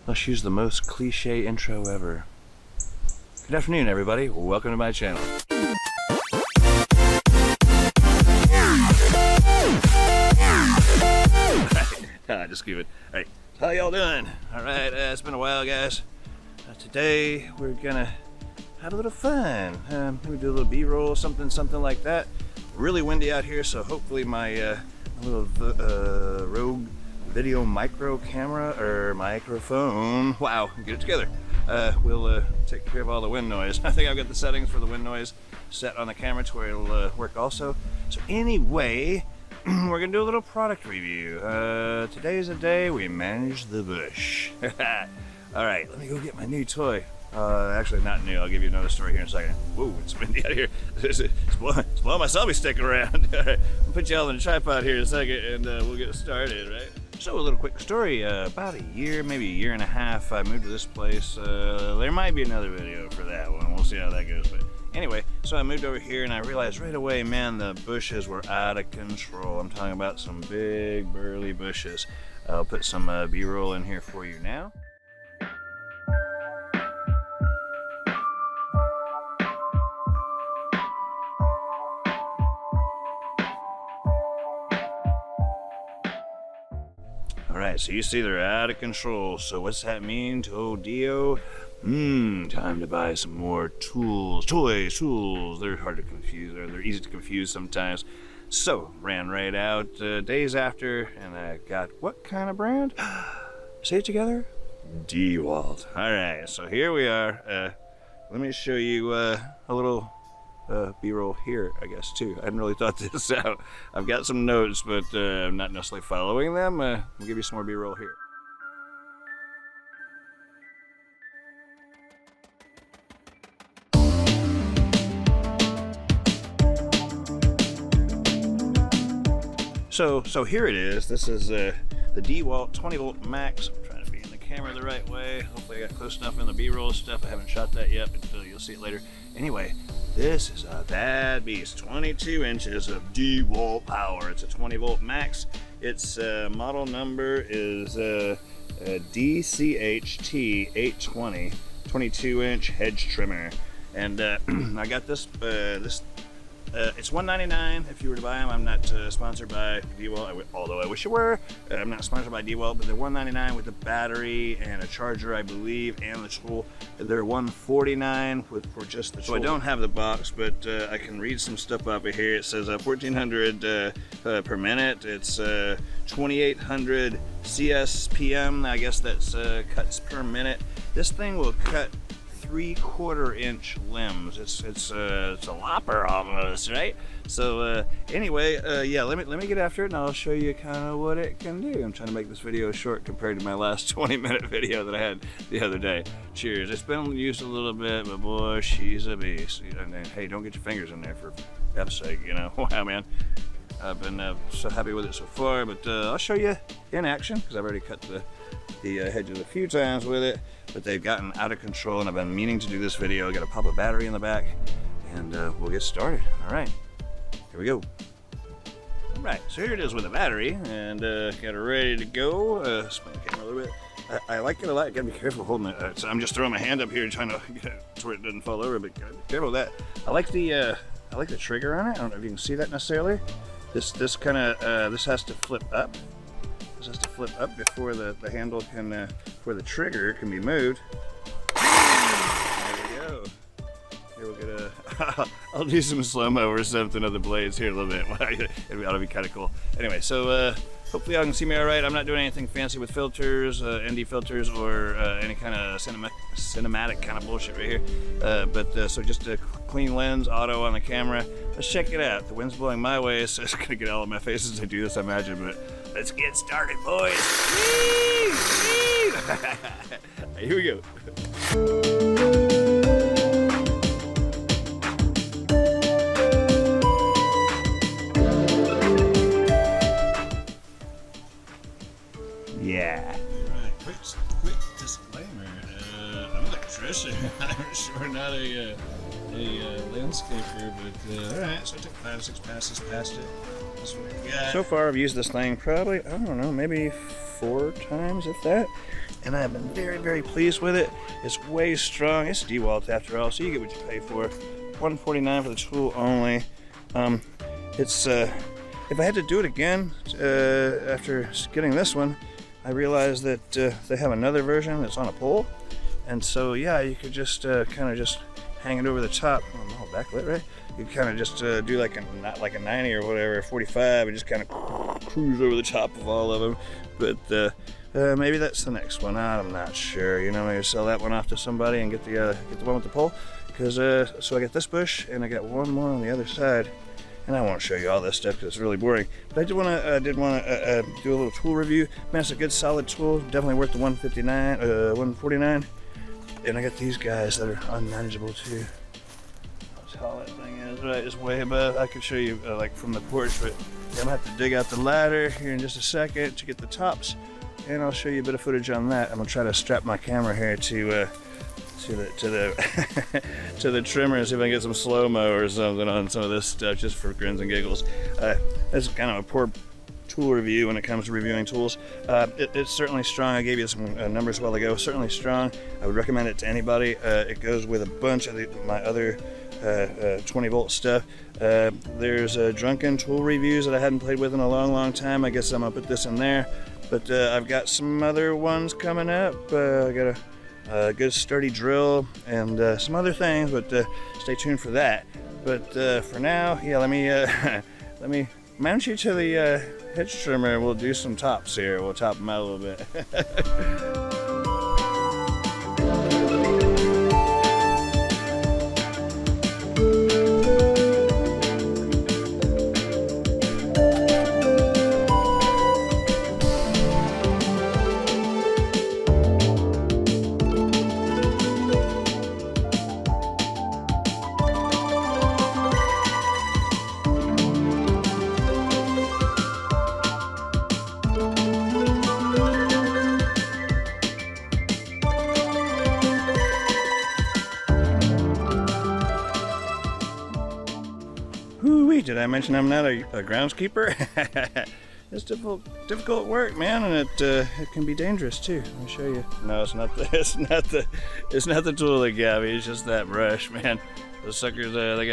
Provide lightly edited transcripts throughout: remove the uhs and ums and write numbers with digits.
Let's use the most cliche intro ever. Good afternoon, everybody. Welcome to my channel. Just keep it. All right, how y'all doing? All right, it's been a while, guys. Today we're gonna have a little fun. Maybe do a little B-roll, something like that. Really windy out here, so hopefully my little Rogue video micro camera or microphone, wow, get it together, will take care of all the wind noise. I think I've got the settings for the wind noise set on the camera to where it'll work also. So anyway, we're gonna do a little product review. Today's the day we manage the bush. All right, let me go get my new toy. Actually not new, I'll give you another story here in a second. Whoa, it's windy out here. It's blowing my selfie stick around. All right, I'll put y'all in a tripod here in a second and we'll get started, right? So a little quick story, about a year, maybe a year and a half, I moved to this place. There might be another video for that one, we'll see how that goes. But anyway, so I moved over here and I realized right away, man, the bushes were out of control. I'm talking about some big burly bushes. I'll put some B-roll in here for you now. Alright, so you see they're out of control. So what's that mean to Dio? Time to buy some more tools. Tools. They're hard to confuse, or they're easy to confuse sometimes. So, ran right out days after, and I got what kind of brand? Say it together. Dewalt. Alright, so here we are. Let me show you a little B-roll here, I guess, too. I hadn't really thought this out. I've got some notes, but I'm not necessarily following them. I'll give you some more B-roll here. So here it is. This is the Dewalt 20 volt max. I'm trying to be in the camera the right way. Hopefully I got close enough in the B-roll stuff. I haven't shot that yet, but you'll see it later. Anyway, this is a bad beast. 22 inches of Dewalt power. It's a 20 volt max. Its model number is DCHT 820 22 inch hedge trimmer. And I got this. It's $1.99 if you were to buy them. I'm not sponsored by Dewalt, although I wish it were. I'm not sponsored by Dewalt, but they're $1.99 with the battery and a charger, I believe, and the tool. They're $1.49 for just the tool. So I don't have the box, but I can read some stuff up here. It says 1,400 per minute. It's 2,800 CSPM. I guess that's cuts per minute. This thing will cut 3/4 inch limbs. It's a lopper almost, right? So anyway, yeah, let me get after it and I'll show you kind of what it can do. I'm trying to make this video short compared to my last 20-minute video that I had the other day. Cheers. It's been used a little bit, but boy, she's a beast. And hey, don't get your fingers in there for F's sake, you know. Wow, man. I've been so happy with it so far, but I'll show you in action because I've already cut the hedges a few times with it, but they've gotten out of control and I've been meaning to do this video. I got to pop a battery in the back and we'll get started. All right, here we go. All right, so here it is with the battery and got it ready to go. Spin the camera a little bit. I like it a lot. Got to be careful holding it. So I'm just throwing my hand up here trying to get it so it doesn't fall over, but gotta be careful with that. I like the trigger on it. I don't know if you can see that necessarily. This has to flip up. This has to flip up before the handle can, before the trigger can be moved. There we go. Here we'll get I'll do some slow-mo or something of the blades here a little bit. It'll be kind of cool. Anyway, so hopefully y'all can see me all right. I'm not doing anything fancy with filters, ND filters, or any kind of cinematic kind of bullshit right here. So just a clean lens, auto on the camera. Let's check it out. The wind's blowing my way, so it's gonna get all in my face as I do this, I imagine, but let's get started, boys. Here we go. Yeah. Right, quick disclaimer. I'm an electrician. I'm sure not a landscaper, but alright, so I took 5 or 6 passes past it. That's what we got. So far I've used this thing probably, I don't know, maybe 4 times, if that. And I've been very, very pleased with it. It's way strong. It's Dewalt after all, so you get what you pay for. $149 for the tool only. If I had to do it again after getting this one, I realized that they have another version that's on a pole, and so yeah, you could just kind of just hang it over the top. Oh, backlit, right? You kind of just do not like a 90 or whatever, 45, and just kind of cruise over the top of all of them. But maybe that's the next one. I'm not sure. You know, maybe sell that one off to somebody and get the one with the pole. Because so I got this bush and I got one more on the other side. And I won't show you all this stuff because it's really boring. But I did want to do a little tool review. Man, it's a good solid tool. Definitely worth the $149. And I got these guys that are unmanageable too. That's how that thing is. Right, it's way above. I could show you like from the porch, but yeah, I'm gonna have to dig out the ladder here in just a second to get the tops, and I'll show you a bit of footage on that. I'm gonna try to strap my camera here to the trimmer and see if I can get some slow-mo or something on some of this stuff just for grins and giggles. That's kind of a poor tool review when it comes to reviewing tools. It's certainly strong. I gave you some numbers a while ago. Certainly strong. I would recommend it to anybody. It goes with a bunch of my other 20 volt stuff. There's Drunkin tool reviews that I hadn't played with in a long time. I guess I'm gonna put this in there. But I've got some other ones coming up. I got a good sturdy drill and some other things, but stay tuned for that. But for now, yeah, let me mount you to the hedge trimmer and we'll do some tops here. We'll top them out a little bit. Did I mention I'm not a groundskeeper? It's difficult work, man, and it can be dangerous too. Let me show you. No, it's not the tool they got me. It's just that brush, man. Those suckers, they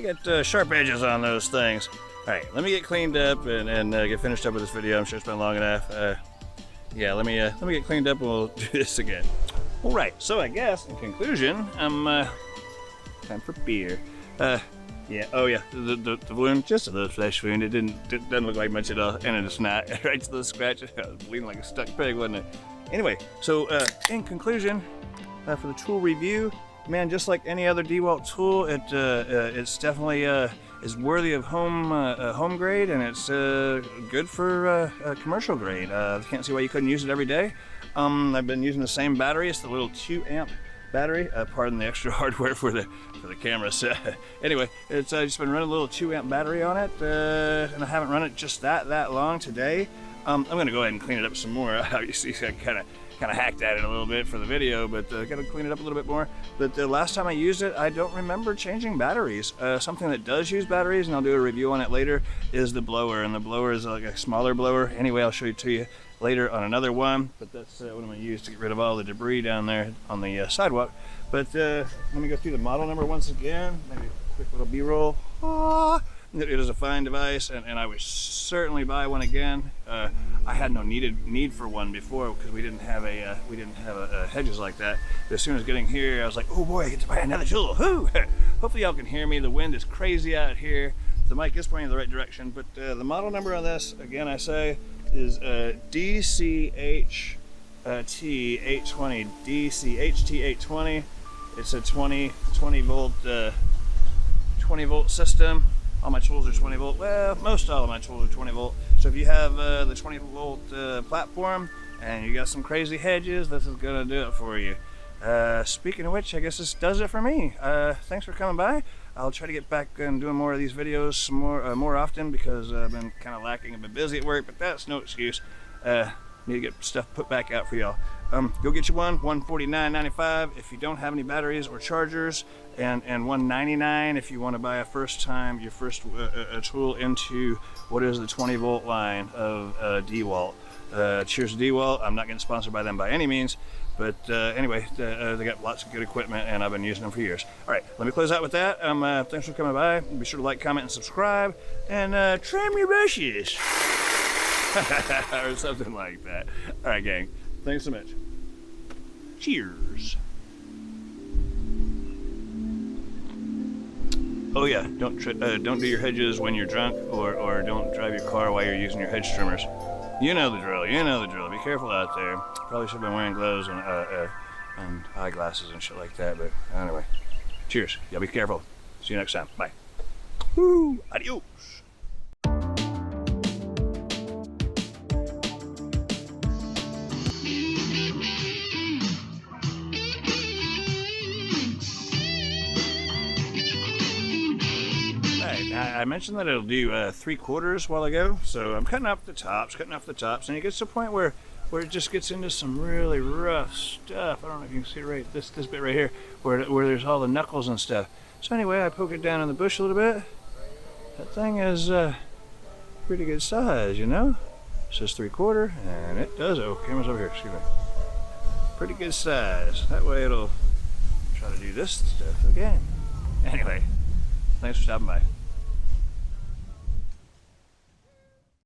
got sharp edges on those things. All right, let me get cleaned up and get finished up with this video. I'm sure it's been long enough. Yeah, let me get cleaned up and we'll do this again. All right, so I guess in conclusion, I'm time for beer. Yeah, oh yeah, the wound, just a little flesh wound. It doesn't look like much at all, and it's not. Right to the scratch, I was bleeding like a stuck pig, wasn't it? Anyway, so in conclusion, for the tool review, man, just like any other Dewalt tool, it's definitely is worthy of home grade, and it's good for commercial grade. I can't see why you couldn't use it every day. I've been using the same battery. It's the little 2 amp battery. Pardon the extra hardware for the camera set. Anyway, it's just been running a little 2 amp battery on it, and I haven't run it just that long today. I'm gonna go ahead and clean it up some more. Obviously, I kind of hacked at it a little bit for the video, but gotta clean it up a little bit more. But the last time I used it, I don't remember changing batteries. Something that does use batteries, and I'll do a review on it later, is the blower. And the blower is like a smaller blower. Anyway, I'll show it to you later on another one, but that's what I'm going to use to get rid of all the debris down there on the sidewalk. But let me go through the model number once again, maybe a quick little b-roll. It is a fine device, and I would certainly buy one again. I had no need for one before because we didn't have hedges like that. But as soon as getting here, I was like, oh boy, I get to buy another tool. Whoo! Hopefully y'all can hear me. The wind is crazy out here. The mic is pointing in the right direction, but the model number on this, again, I say, is DCHT 820. DCHT 820. It's a 20 volt system. All my tools are 20 volt. Well, most all of my tools are 20 volt. So if you have the 20 volt platform and you got some crazy hedges, this is gonna do it for you. Speaking of which, I guess this does it for me. Thanks for coming by. I'll try to get back and doing more of these videos more often because I've been kind of lacking. I've been busy at work, but that's no excuse. Need to get stuff put back out for y'all. Go get you one, $149.95 if you don't have any batteries or chargers, and $199 if you want to buy your first tool into what is the 20 volt line of Dewalt. Cheers to Dewalt. I'm not getting sponsored by them by any means, but anyway, they got lots of good equipment, and I've been using them for years. All right, let me close out with that. Thanks for coming by. Be sure to like, comment, and subscribe, and trim your bushes. Or something like that. All right, gang. Thanks so much. Cheers. Oh yeah, don't do your hedges when you're drunk, or don't drive your car while you're using your hedge trimmers. You know the drill. You know the drill. Be careful out there. Probably should have been wearing gloves and eyeglasses and shit like that. But anyway, cheers. Y'all be careful. See you next time. Bye. Woo! Adios. I mentioned that it'll do 3/4 while ago, so I'm cutting off the tops, and it gets to a point where it just gets into some really rough stuff. I don't know if you can see it right, this bit right here, where there's all the knuckles and stuff. So anyway, I poke it down in the bush a little bit. That thing is pretty good size, you know? It says 3/4, and it does. Oh, camera's over here, excuse me. Pretty good size. That way it'll try to do this stuff again. Anyway, thanks for stopping by.